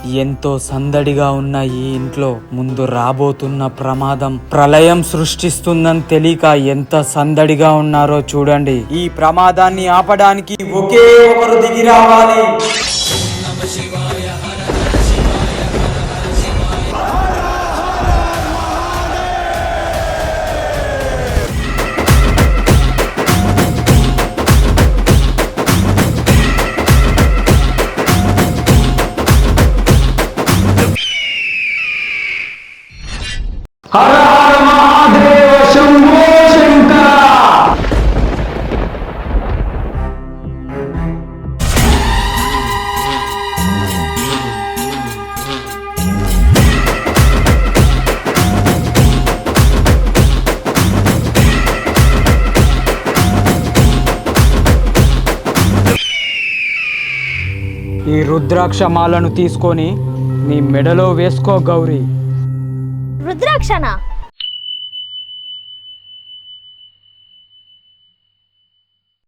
ఎంతో సందడిగా ఉన్న ఈ ఇంట్లో ముందు రాబోతున్న ప్రమాదం ప్రళయం సృష్టిస్తుందని తెలియక ఎంత సందడిగా ఉన్నారో చూడండి. ఈ ప్రమాదాన్ని ఆపడానికి ఒకే ఒకరు దిగి రావాలి. హర హర మహాదేవ శంభో శంకర. ఈ రుద్రాక్షమాలను తీసుకొని నీ మెడలో వేసుకో గౌరీ. రుద్రాక్షనా?